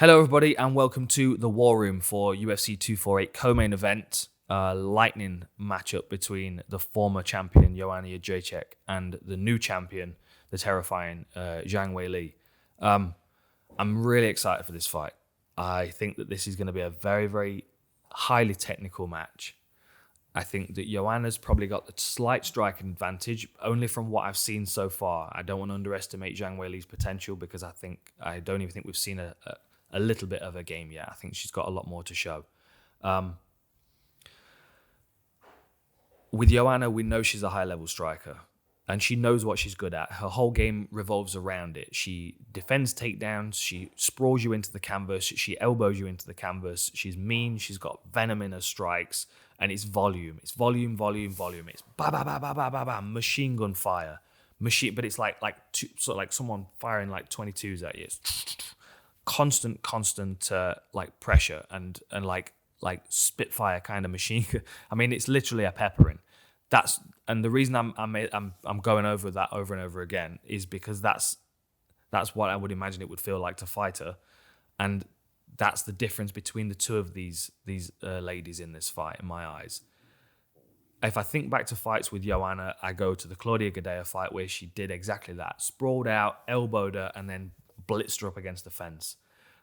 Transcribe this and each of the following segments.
Hello, everybody, and welcome to the War Room for UFC 248 co-main event. Lightning matchup between the former champion Joanna Jedrzejczyk and the new champion, the terrifying Zhang Weili. I'm really excited for this fight. I think that this is going to be a very, very highly technical match. I think that Joanna's probably got the slight striking advantage, only from what I've seen so far. I don't want to underestimate Zhang Weili's potential because I don't even think we've seen a little bit of a game yet. I think she's got a lot more to show. With Joanna, we know she's a high-level striker, and she knows what she's good at. Her whole game revolves around it. She defends takedowns. She sprawls you into the canvas. She elbows you into the canvas. She's mean. She's got venom in her strikes, and it's volume. It's volume, volume, volume. It's ba ba ba ba ba ba ba, machine gun fire, but it's like sort of like someone firing like 22s at you. It's constant like pressure and like Spitfire kind of machine. I mean, it's literally a peppering. And the reason I'm going over that over and over again is because that's what I would imagine it would feel like to fight her, and that's the difference between the two of these ladies in this fight in my eyes. If I think back to fights with Joanna, I go to the Claudia Gadelha fight where she did exactly that: sprawled out, elbowed her, and then blitzed her up against the fence.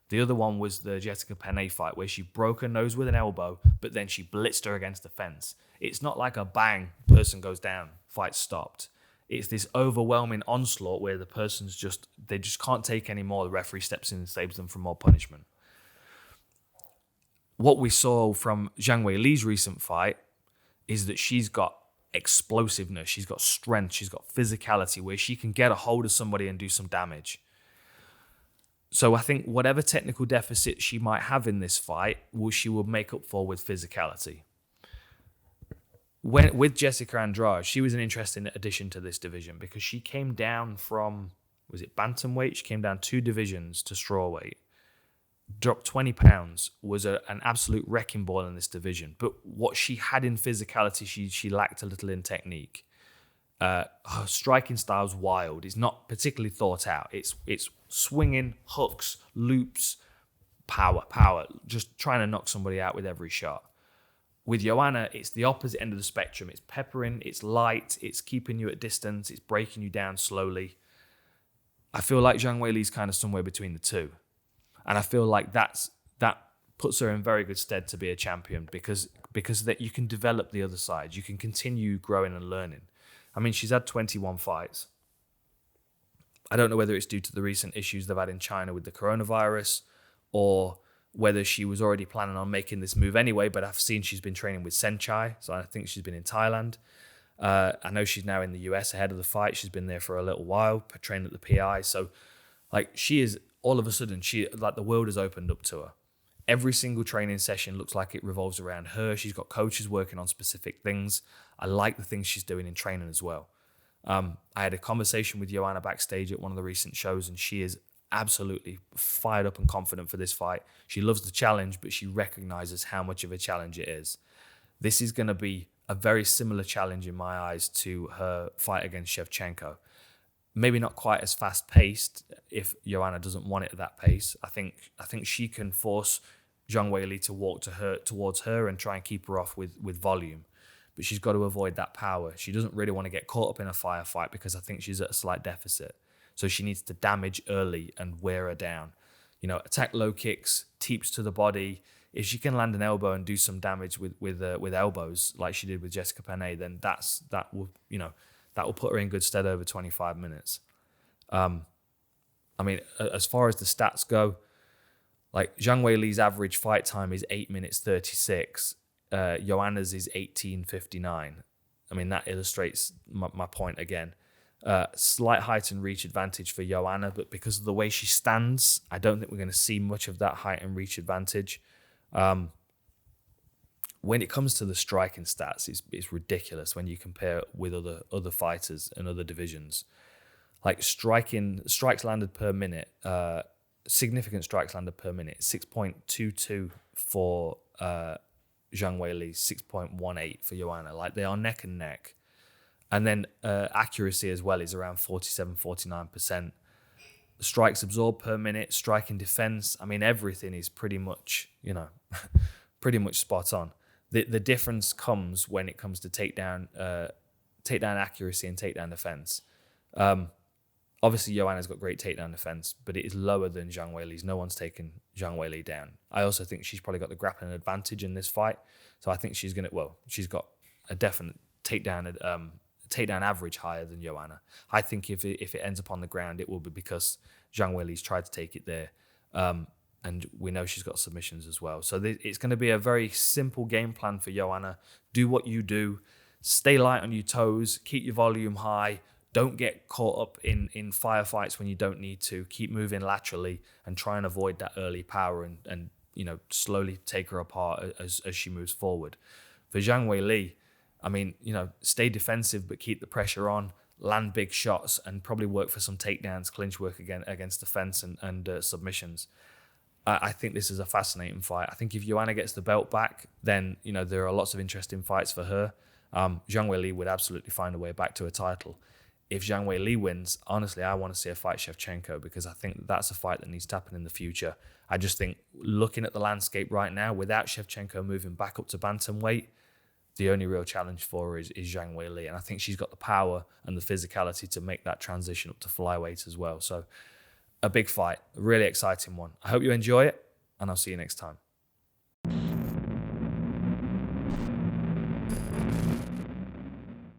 The other one was the Jessica Penne fight where she broke her nose with an elbow, but then she blitzed her against the fence. It's not like a bang, person goes down, fight stopped. It's this overwhelming onslaught where the person's they just can't take any more. The referee steps in and saves them from more punishment. What we saw from Zhang Weili's recent fight is that she's got explosiveness, she's got strength, she's got physicality where she can get a hold of somebody and do some damage. So I think whatever technical deficit she might have in this fight, she will make up for with physicality. With Jessica Andrade, she was an interesting addition to this division because she came down from, was it bantamweight? She came down 2 divisions to strawweight, dropped 20 pounds, was an absolute wrecking ball in this division. But what she had in physicality, she lacked a little in technique. Her striking style's wild. It's not particularly thought out. It's swinging, hooks, loops, power, just trying to knock somebody out with every shot. With Joanna, it's the opposite end of the spectrum. It's peppering, it's light, it's keeping you at distance, it's breaking you down slowly. I feel like Zhang Weili's kind of somewhere between the two. And I feel like that puts her in very good stead to be a champion because that you can develop the other side. You can continue growing and learning. I mean, she's had 21 fights. I don't know whether it's due to the recent issues they've had in China with the coronavirus or whether she was already planning on making this move anyway, but I've seen she's been training with Senchai, so I think she's been in Thailand. I know she's now in the US ahead of the fight. She's been there for a little while, trained at the PI. So, she is, all of a sudden, the world has opened up to her. Every single training session looks like it revolves around her. She's got coaches working on specific things. I like the things she's doing in training as well. I had a conversation with Joanna backstage at one of the recent shows, and she is absolutely fired up and confident for this fight. She loves the challenge, but she recognizes how much of a challenge it is. This is going to be a very similar challenge in my eyes to her fight against Shevchenko. Maybe not quite as fast-paced if Joanna doesn't want it at that pace. I think she can force Zhang Weili to walk towards her and try and keep her off with volume. But she's got to avoid that power. She doesn't really want to get caught up in a firefight because I think she's at a slight deficit. So she needs to damage early and wear her down. Attack low kicks, teeps to the body. If she can land an elbow and do some damage with elbows like she did with Jessica Penne, then that will put her in good stead over 25 minutes. As far as the stats go, Zhang Weili's average fight time is 8 minutes 36. Joanna's is 18:59. That illustrates my point again. Slight height and reach advantage for Joanna, but because of the way she stands, I don't think we're going to see much of that height and reach advantage. When it comes to the striking stats, it's ridiculous when you compare it with other fighters and other divisions. Strikes landed per minute, significant strikes landed per minute, 6.22 for Zhang Weili, 6.18 for Joanna. They are neck and neck. And then accuracy as well is around 47-49%. strikes absorbed per minute, striking defense. I mean, everything is pretty much, pretty much spot on. The difference comes when it comes to takedown accuracy and takedown defense. Obviously, Joanna's got great takedown defense, but it is lower than Zhang Weili's. No one's taken Zhang Weili down. I also think she's probably got the grappling advantage in this fight. So I think she's got a definite takedown average higher than Joanna. I think if it ends up on the ground, it will be because Zhang Weili's tried to take it there. And we know she's got submissions as well. So it's going to be a very simple game plan for Joanna. Do what you do. Stay light on your toes. Keep your volume high. Don't get caught up in firefights when you don't need to. Keep moving laterally and try and avoid that early power and slowly take her apart as she moves forward. For Zhang Weili, I mean, stay defensive but keep the pressure on, land big shots, and probably work for some takedowns, clinch work again against the fence and submissions. I think this is a fascinating fight. I think if Joanna gets the belt back, then there are lots of interesting fights for her. Zhang Weili would absolutely find a way back to a title. If Zhang Weili wins, honestly, I want to see her fight Shevchenko because I think that's a fight that needs to happen in the future. I just think looking at the landscape right now, without Shevchenko moving back up to bantamweight, the only real challenge for her is Zhang Weili. And I think she's got the power and the physicality to make that transition up to flyweight as well. So a big fight, a really exciting one. I hope you enjoy it, and I'll see you next time.